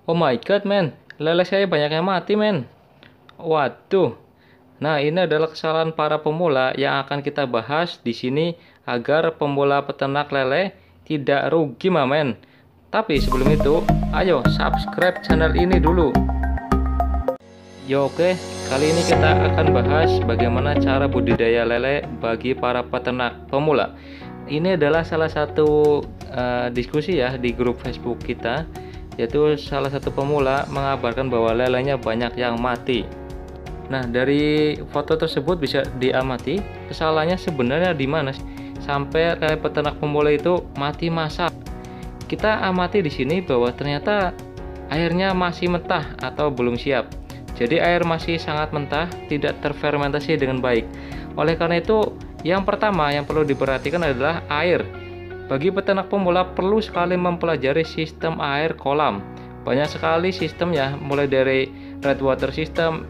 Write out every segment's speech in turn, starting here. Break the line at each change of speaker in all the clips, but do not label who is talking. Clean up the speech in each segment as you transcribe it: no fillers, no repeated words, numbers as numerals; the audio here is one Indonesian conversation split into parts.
Oh my god, men. Lele saya banyak yang mati, men. Waduh. Nah, ini adalah kesalahan para pemula yang akan kita bahas di sini agar pemula peternak lele tidak rugi, men. Tapi sebelum itu, ayo subscribe channel ini dulu. Yo, oke. Kali ini kita akan bahas bagaimana cara budidaya lele bagi para peternak pemula. Ini adalah salah satu diskusi ya di grup Facebook kita, yaitu salah satu pemula mengabarkan bahwa lelenya banyak yang mati. Nah, dari foto tersebut bisa diamati kesalahannya sebenarnya di mana sampai lele peternak pemula itu mati massal. Kita amati di sini bahwa ternyata airnya masih mentah atau belum siap. Jadi air masih sangat mentah, tidak terfermentasi dengan baik. Oleh karena itu, yang pertama yang perlu diperhatikan adalah air. Bagi peternak pemula perlu sekali mempelajari sistem air kolam. Banyak sekali sistemnya, mulai dari red water system,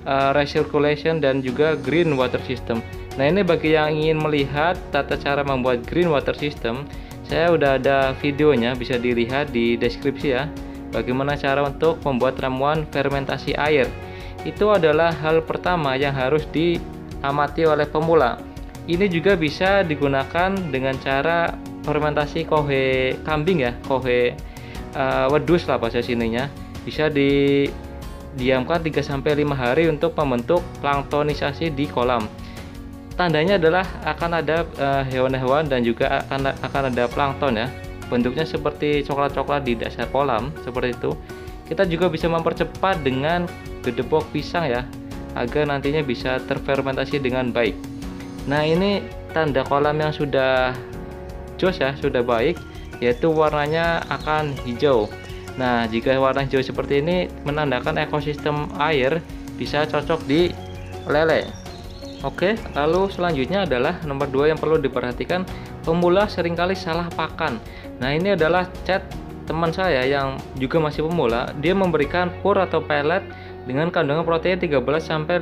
recirculation, dan juga green water system. Nah, ini bagi yang ingin melihat tata cara membuat green water system, saya udah ada videonya, bisa dilihat di deskripsi ya. Bagaimana cara untuk membuat ramuan fermentasi air. Itu adalah hal pertama yang harus diamati oleh pemula. Ini juga bisa digunakan dengan cara fermentasi kohe kambing ya, kohe wedus lah bahasa sininya. Bisa didiamkan 3-5 hari untuk membentuk planktonisasi di kolam. Tandanya adalah akan ada hewan-hewan dan juga akan ada plankton ya. Bentuknya seperti coklat-coklat di dasar kolam seperti itu. Kita juga bisa mempercepat dengan gedebok pisang ya, agar nantinya bisa terfermentasi dengan baik. Nah, ini tanda kolam yang sudah jos ya, sudah baik, yaitu warnanya akan hijau. Nah, jika warna hijau seperti ini menandakan ekosistem air bisa cocok di lele. Oke, lalu selanjutnya adalah nomor 2 yang perlu diperhatikan, pemula seringkali salah pakan. Nah, ini adalah chat teman saya yang juga masih pemula. Dia memberikan pur atau pellet dengan kandungan protein 13-15%,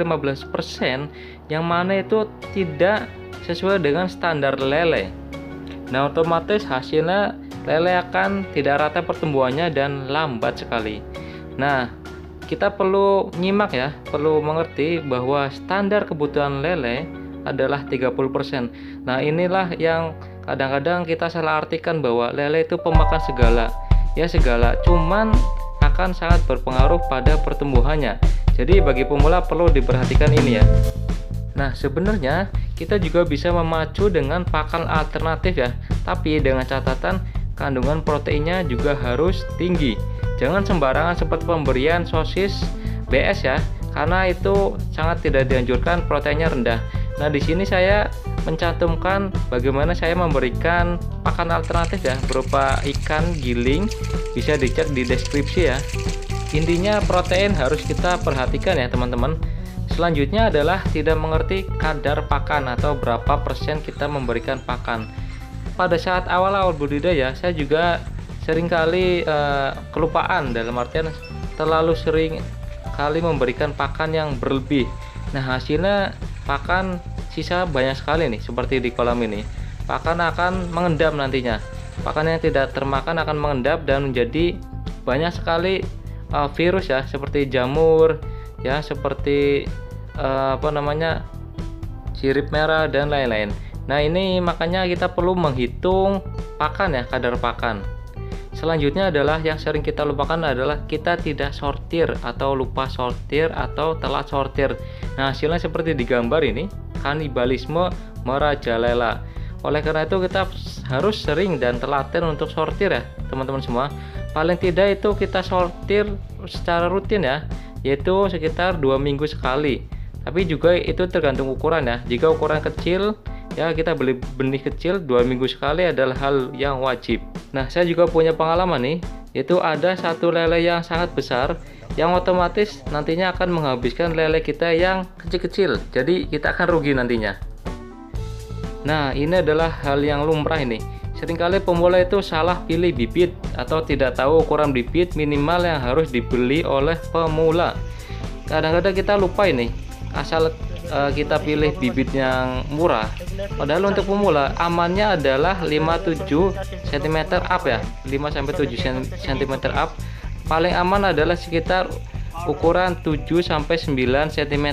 yang mana itu tidak sesuai dengan standar lele. Nah, otomatis hasilnya lele akan tidak rata pertumbuhannya dan lambat sekali. Nah, kita perlu nyimak ya, perlu mengerti bahwa standar kebutuhan lele adalah 30%. Nah, inilah yang kadang-kadang kita salah artikan bahwa lele itu pemakan segala. Ya segala, cuman akan sangat berpengaruh pada pertumbuhannya. Jadi bagi pemula perlu diperhatikan ini ya. Nah, sebenarnya kita juga bisa memacu dengan pakan alternatif ya, tapi dengan catatan kandungan proteinnya juga harus tinggi. Jangan sembarangan seperti pemberian sosis BS ya, karena itu sangat tidak dianjurkan, proteinnya rendah. Nah, di sini saya mencantumkan bagaimana saya memberikan pakan alternatif ya, berupa ikan giling, bisa dicek di deskripsi ya. Intinya protein harus kita perhatikan ya teman-teman. Selanjutnya adalah tidak mengerti kadar pakan atau berapa persen kita memberikan pakan. Pada saat awal-awal budidaya saya juga seringkali kelupaan, dalam artian terlalu sering kali memberikan pakan yang berlebih. Nah, hasilnya pakan sisa banyak sekali nih, seperti di kolam ini. Pakan akan mengendap nantinya. Pakan yang tidak termakan akan mengendap dan menjadi banyak sekali virus ya, seperti jamur ya, seperti sirip merah dan lain-lain. Nah, ini makanya kita perlu menghitung pakan ya, kadar pakan. Selanjutnya adalah yang sering kita lupakan adalah kita tidak sortir atau lupa sortir atau telat sortir. Nah, hasilnya seperti di gambar ini, kanibalisme merajalela. Oleh karena itu kita harus sering dan telaten untuk sortir ya teman-teman semua. Paling tidak itu kita sortir secara rutin ya, yaitu sekitar 2 minggu sekali. Tapi juga itu tergantung ukuran ya. Jika ukuran kecil ya, kita beli benih kecil 2 minggu sekali adalah hal yang wajib. Nah, saya juga punya pengalaman nih, yaitu ada satu lele yang sangat besar yang otomatis nantinya akan menghabiskan lele kita yang kecil-kecil. Jadi kita akan rugi nantinya. Nah, ini adalah hal yang lumrah ini. Seringkali pemula itu salah pilih bibit atau tidak tahu ukuran bibit minimal yang harus dibeli oleh pemula. Kadang-kadang kita lupa ini, asal kita pilih bibit yang murah, padahal untuk pemula amannya adalah 5-7 cm up ya, 5-7 cm up paling aman adalah sekitar ukuran 7-9 cm.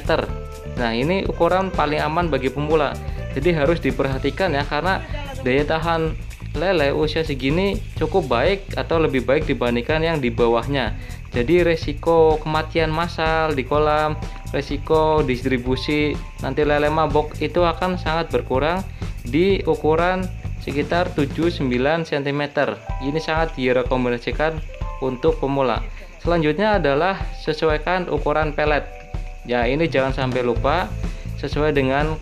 Nah, ini ukuran paling aman bagi pemula. Jadi harus diperhatikan ya, karena daya tahan lele usia segini cukup baik atau lebih baik dibandingkan yang di bawahnya. Jadi resiko kematian massal di kolam, resiko distribusi nanti lele mabok itu akan sangat berkurang di ukuran sekitar 7-9 cm. Ini sangat direkomendasikan untuk pemula. Selanjutnya adalah sesuaikan ukuran pelet. Ya, ini jangan sampai lupa sesuai dengan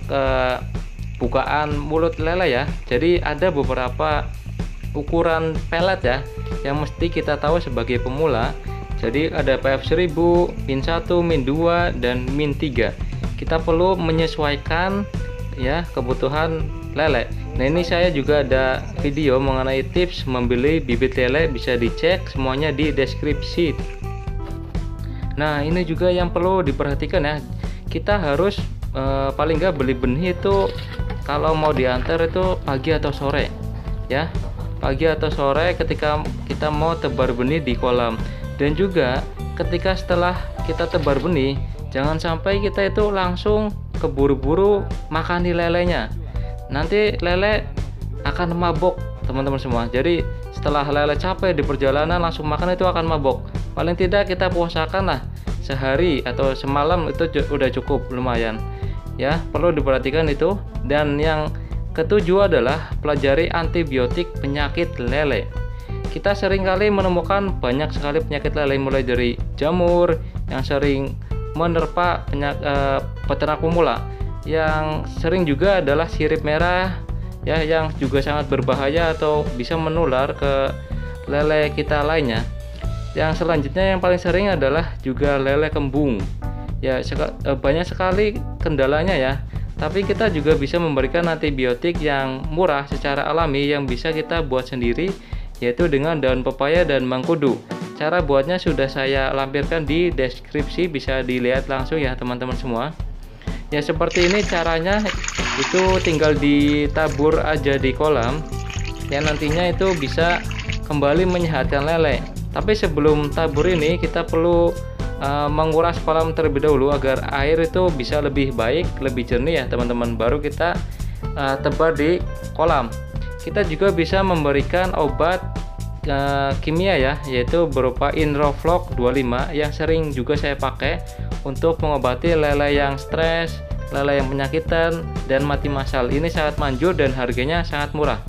bukaan mulut lele ya. Jadi ada beberapa ukuran pelet ya yang mesti kita tahu sebagai pemula. Jadi ada PF 1000, min 1, min 2, dan min 3. Kita perlu menyesuaikan ya kebutuhan lele. Nah, ini saya juga ada video mengenai tips membeli bibit lele, bisa dicek semuanya di deskripsi. Nah, ini juga yang perlu diperhatikan ya. Kita harus paling nggak beli benih itu kalau mau diantar itu pagi atau sore ya, pagi atau sore ketika kita mau tebar benih di kolam. Dan juga ketika setelah kita tebar benih, jangan sampai kita itu langsung keburu-buru makani lelenya, nanti lele akan mabok teman-teman semua. Jadi setelah lele capek di perjalanan langsung makan itu akan mabok. Paling tidak kita puasakan lah sehari atau semalam, itu udah cukup, lumayan ya, perlu diperhatikan itu. Dan yang ketujuh adalah pelajari antibiotik penyakit lele. Kita seringkali menemukan banyak sekali penyakit lele, mulai dari jamur yang sering menerpa peternak pemula. Yang sering juga adalah sirip merah ya, yang juga sangat berbahaya atau bisa menular ke lele kita lainnya. Yang selanjutnya yang paling sering adalah juga lele kembung ya. Banyak sekali kendalanya ya, tapi kita juga bisa memberikan antibiotik yang murah secara alami yang bisa kita buat sendiri, yaitu dengan daun pepaya dan mangkudu. Cara buatnya sudah saya lampirkan di deskripsi, bisa dilihat langsung ya teman-teman semua. Ya, seperti ini caranya, itu tinggal ditabur aja di kolam yang nantinya itu bisa kembali menyehatkan lele. Tapi sebelum tabur ini kita perlu menguras kolam terlebih dahulu agar air itu bisa lebih baik, lebih jernih ya teman-teman, baru kita tebar di kolam. Kita juga bisa memberikan obat kimia ya, yaitu berupa Inrofloc 25 yang sering juga saya pakai untuk mengobati lele yang stres, lele yang penyakitan, dan mati massal. Ini sangat manjur dan harganya sangat murah.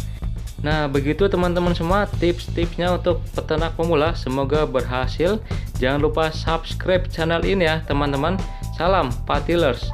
Nah, begitu teman-teman semua tips-tipsnya untuk peternak pemula, semoga berhasil. Jangan lupa subscribe channel ini ya teman-teman. Salam Patilers.